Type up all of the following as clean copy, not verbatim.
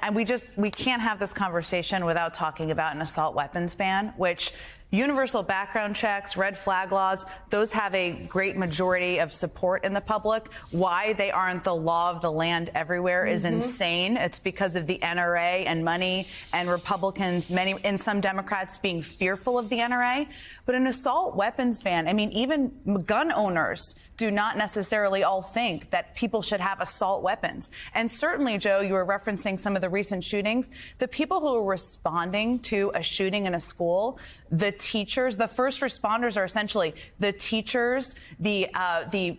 And we can't have this conversation without talking about an assault weapons ban, which universal background checks, red flag laws, those have a great majority of support in the public. Why they aren't the law of the land everywhere is insane. It's because of the NRA and money and Republicans, many and some Democrats being fearful of the NRA. But an assault weapons ban, I mean, even gun owners do not necessarily all think that people should have assault weapons. And certainly, Joe, you were referencing some of the recent shootings. The people who are responding to a shooting in a school, the teachers, the first responders are essentially the teachers, the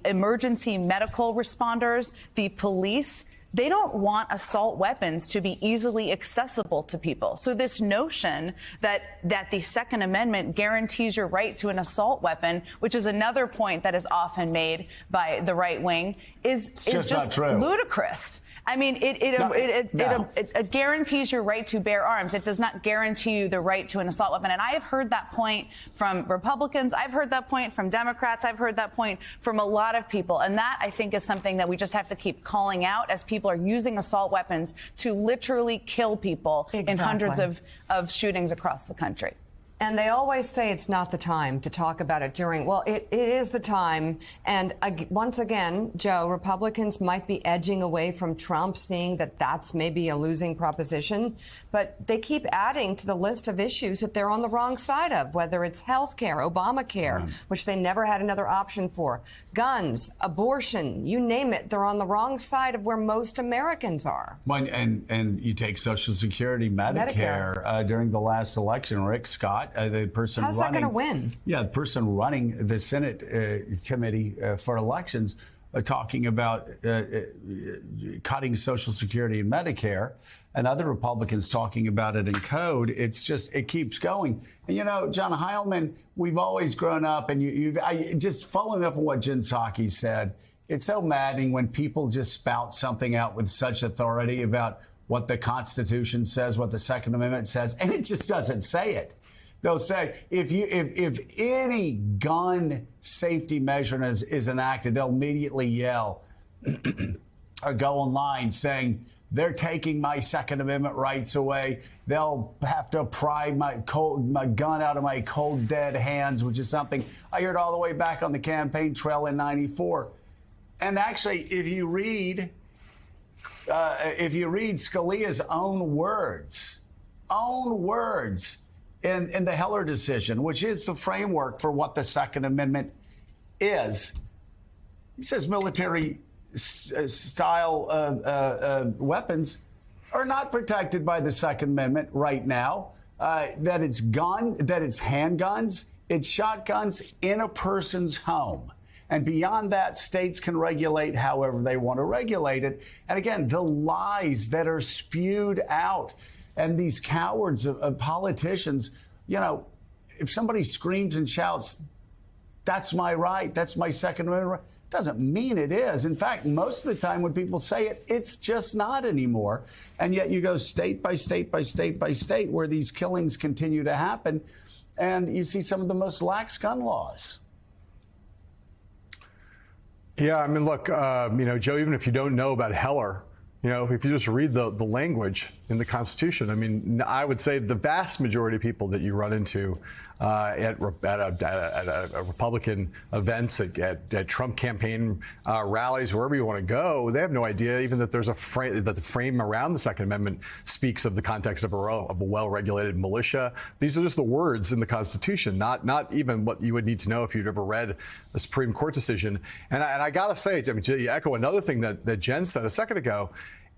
emergency medical responders, the police. They don't want assault weapons to be easily accessible to people. So this notion that the Second Amendment guarantees your right to an assault weapon, which is another point that is often made by the right wing, is just ludicrous. I mean, it guarantees your right to bear arms. It does not guarantee you the right to an assault weapon. And I have heard that point from Republicans. I've heard that point from Democrats. I've heard that point from a lot of people. And that, I think, is something that we just have to keep calling out as people are using assault weapons to literally kill people in hundreds of shootings across the country. And they always say it's not the time to talk about it during. Well, it is the time. And once again, Joe, Republicans might be edging away from Trump, seeing that that's maybe a losing proposition. But they keep adding to the list of issues that they're on the wrong side of, whether it's health care, Obamacare, which they never had another option for, guns, abortion, you name it. They're on the wrong side of where most Americans are. Well, and you take Social Security, Medicare. During the last election, Rick Scott, the person How's that going to win? Yeah, the person running the Senate committee for elections, talking about cutting Social Security and Medicare, and other Republicans talking about it in code. It's just, it keeps going. And, you know, John Heilman, we've always grown up, and just following up on what Jen Psaki said, it's so maddening when people just spout something out with such authority about what the Constitution says, what the Second Amendment says, and it just doesn't say it. They'll say if any gun safety measure is enacted, they'll immediately yell or go online saying they're taking my Second Amendment rights away. They'll have to pry my gun out of my cold, dead hands, which is something I heard all the way back on the campaign trail in '94. And actually, if you read Scalia's own words in the Heller decision, which is the framework for what the Second Amendment is, he says military style weapons are not protected by the Second Amendment right now. That it's handguns, it's shotguns in a person's home. And beyond that, states can regulate however they want to regulate it. And again, the lies that are spewed out, and these cowards of politicians, you know, if somebody screams and shouts, that's my right, that's my Second Amendment right, doesn't mean it is. In fact, most of the time when people say it, it's just not anymore. And yet you go state by state by state by state where these killings continue to happen, and you see some of the most lax gun laws. Yeah, I mean, look, you know, Joe, even if you don't know about Heller, you know, if you just read the language in the Constitution, I mean, I would say the vast majority of people that you run into at Republican events, at Trump campaign rallies, wherever you want to go, they have no idea even that there's that the frame around the Second Amendment speaks of the context of a well-regulated militia. These are just the words in the Constitution, not even what you would need to know if you'd ever read a Supreme Court decision. And I got to say, I mean, to echo another thing that Jen said a second ago,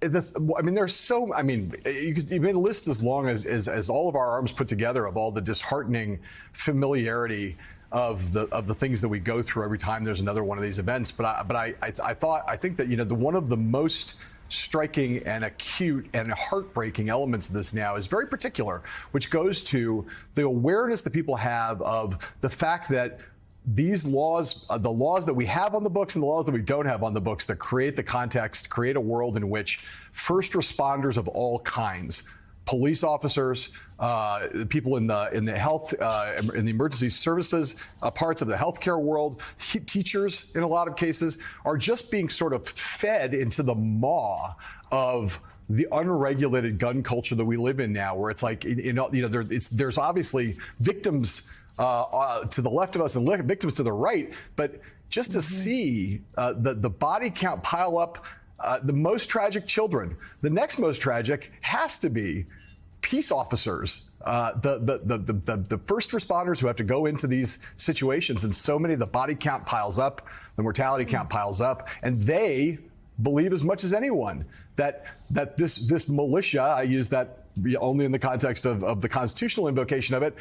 I mean, there's so, I mean, you made a list as long as all of our arms put together of all the disheartening familiarity of the things that we go through every time there's another one of these events. But I think that, you know, one of the most striking and acute and heartbreaking elements of this now is very particular, which goes to the awareness that people have of the fact that these laws, the laws that we have on the books and the laws that we don't have on the books, that create the context, create a world in which first responders of all kinds, police officers, people in the health, in the emergency services, parts of the healthcare world, teachers in a lot of cases, are just being sort of fed into the maw of the unregulated gun culture that we live in now, where it's like, there's obviously victims to the left of us and victims to the right, but just to see the body count pile up, the most tragic children, the next most tragic has to be peace officers, the first responders who have to go into these situations, and so many, the body count piles up, the mortality count piles up, and they believe as much as anyone that this militia, I use that only in the context of the constitutional invocation of it,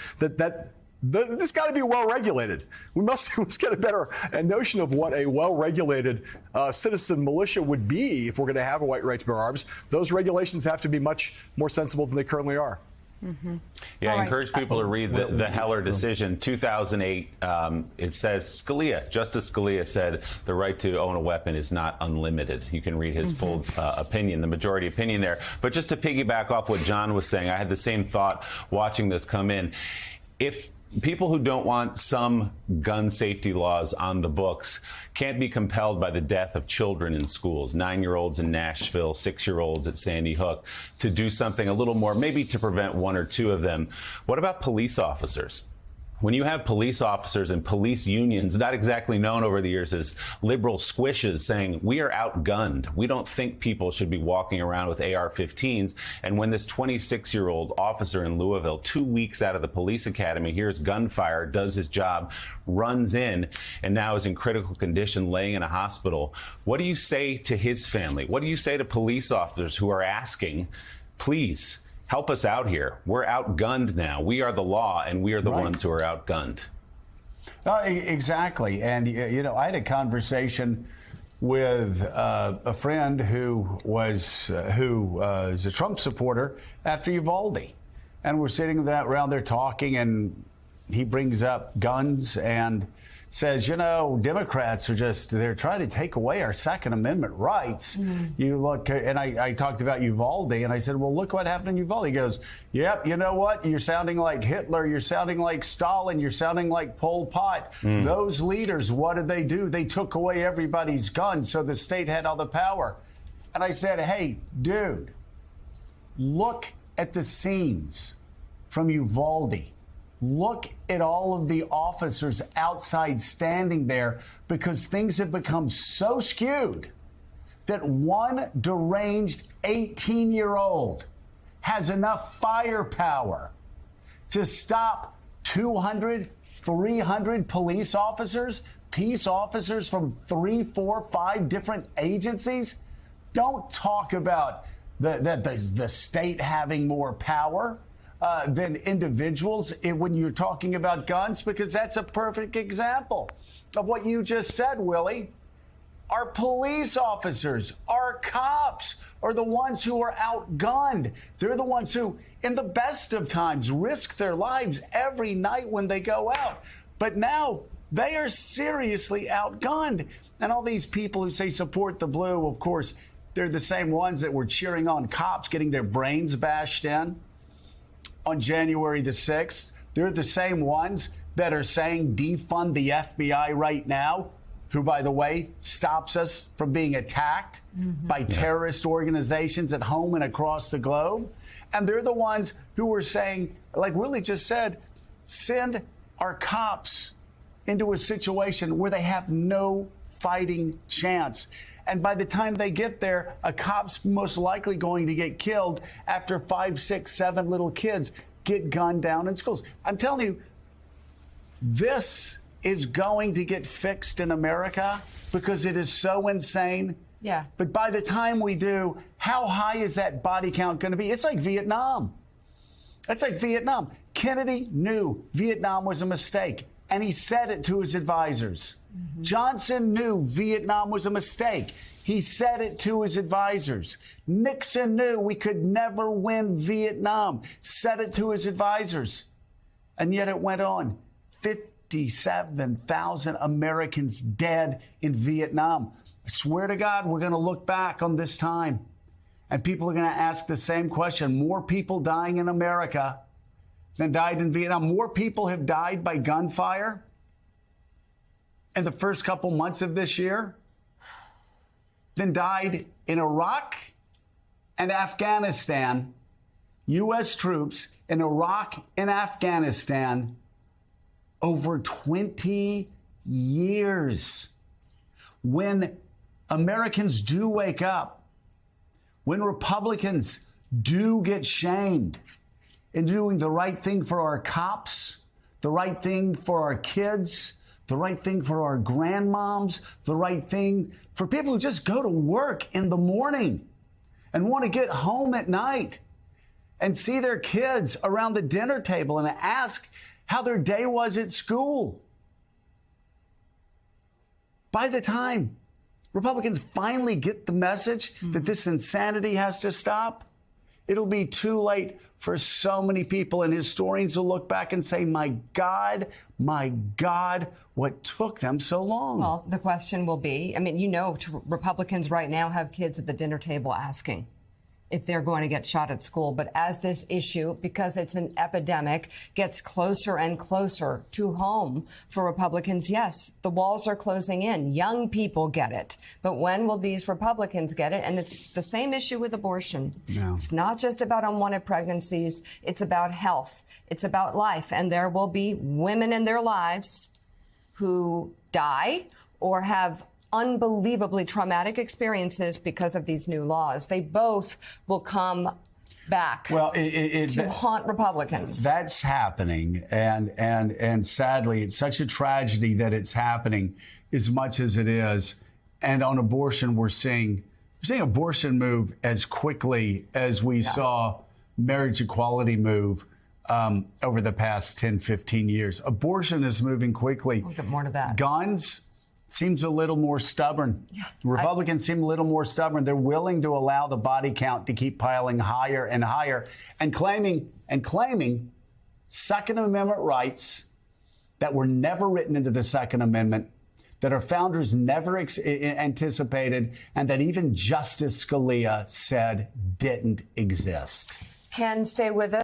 this got to be well regulated. We must get a better notion of what a well regulated citizen militia would be if we're going to have a right to bear arms. Those regulations have to be much more sensible than they currently are. Mm-hmm. Yeah, I encourage people to read the Heller decision, 2008. It says Justice Scalia said the right to own a weapon is not unlimited. You can read his full opinion, the majority opinion there. But just to piggyback off what John was saying, I had the same thought watching this come in. If people who don't want some gun safety laws on the books can't be compelled by the death of children in schools, 9-year-olds in Nashville, 6-year-olds at Sandy Hook, to do something a little more, maybe to prevent one or two of them. What about police officers? When you have police officers and police unions, not exactly known over the years as liberal squishes, saying we are outgunned, we don't think people should be walking around with AR-15s. And when this 26-year-old officer in Louisville, 2 weeks out of the police academy, hears gunfire, does his job, runs in, and now is in critical condition, laying in a hospital, what do you say to his family? What do you say to police officers who are asking, please, help us out here? We're outgunned now. We are the law, and we are the ones who are outgunned. Exactly. And, I had a conversation with a friend who was a Trump supporter after Uvalde. And we're sitting around there talking, and he brings up guns and says, Democrats are they're trying to take away our Second Amendment rights. You look, and I talked about Uvalde, and I said, well, look what happened in Uvalde. He goes, yep, you know what? You're sounding like Hitler. You're sounding like Stalin. You're sounding like Pol Pot. Those leaders, what did they do? They took away everybody's guns, so the state had all the power. And I said, hey, dude, look at the scenes from Uvalde. Look at all of the officers outside standing there, because things have become so skewed that one deranged 18-year-old has enough firepower to stop 200, 300 police officers, peace officers from 3, 4, 5 different agencies. Don't talk about the state having more power than individuals when you're talking about guns, because that's a perfect example of what you just said, Willie. Our police officers, our cops are the ones who are outgunned. They're the ones who, in the best of times, risk their lives every night when they go out. But now they are seriously outgunned. And all these people who say support the blue, of course, they're the same ones that were cheering on cops getting their brains bashed in on January the 6th. They're the same ones that are saying defund the FBI right now, who, by the way, stops us from being attacked by terrorist organizations at home and across the globe. And they're the ones who are saying, like Willie just said, send our cops into a situation where they have no fighting chance. And by the time they get there, a cop's most likely going to get killed after 5, 6, 7 little kids get gunned down in schools. I'm telling you, this is going to get fixed in America because it is so insane. Yeah. But by the time we do, how high is that body count going to be? It's like Vietnam. It's like Vietnam. Kennedy knew Vietnam was a mistake, and he said it to his advisors. Johnson knew Vietnam was a mistake. He said it to his advisors. Nixon knew we could never win Vietnam. Said it to his advisors. And yet it went on. 57,000 Americans dead in Vietnam. I swear to God, we're going to look back on this time, and people are going to ask the same question. More people dying in America than died in Vietnam. More people have died by gunfire in the first couple months of this year than died in Iraq and Afghanistan, U.S. troops in Iraq and Afghanistan over 20 years. When Americans do wake up, when Republicans do get shamed in doing the right thing for our cops, the right thing for our kids, the right thing for our grandmoms, the right thing for people who just go to work in the morning and want to get home at night and see their kids around the dinner table and ask how their day was at school. By the time Republicans finally get the message that this insanity has to stop, it'll be too late for so many people, and historians will look back and say, my God, what took them so long? Well, the question will be, I mean, you know, Republicans right now have kids at the dinner table asking if they're going to get shot at school. But as this issue, because it's an epidemic, gets closer and closer to home for Republicans, yes, the walls are closing in. Young people get it. But when will these Republicans get it? And it's the same issue with abortion. No. It's not just about unwanted pregnancies. It's about health. It's about life. And there will be women in their lives who die or have unbelievably traumatic experiences because of these new laws. They both will come back to haunt Republicans. That's happening, and sadly, it's such a tragedy that it's happening as much as it is. And on abortion, we're seeing abortion move as quickly as we saw marriage equality move over the past 10, 15 years. Abortion is moving quickly. We'll get more to that. Guns seems a little more stubborn. Yeah, Republicans seem a little more stubborn. They're willing to allow the body count to keep piling higher and higher, and claiming Second Amendment rights that were never written into the Second Amendment, that our founders never anticipated, and that even Justice Scalia said didn't exist. Ken, stay with us.